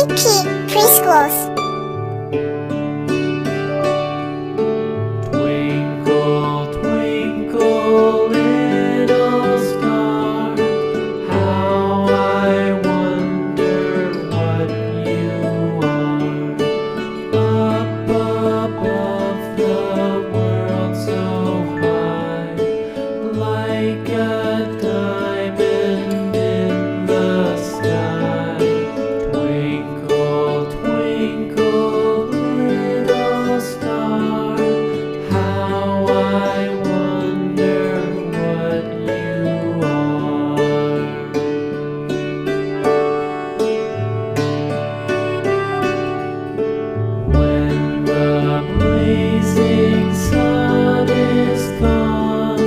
Peep Preschools. Twinkle, twinkle, little star, how I wonder what you are. Up above the world so high, like a diamond in the sky. Twinkle, twinkle, little star, how I wonder what you are. When the blazing sun is gone,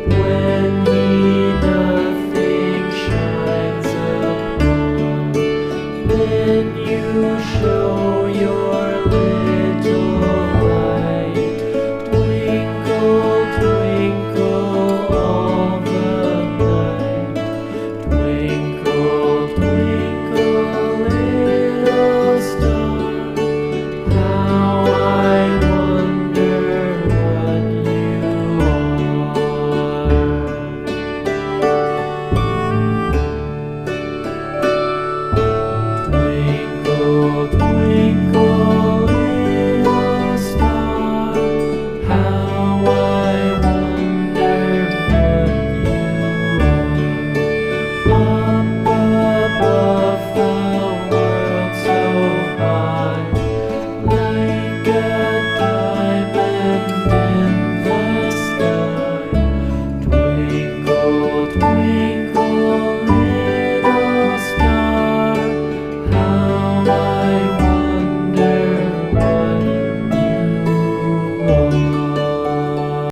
when me nothing shines upon, then you show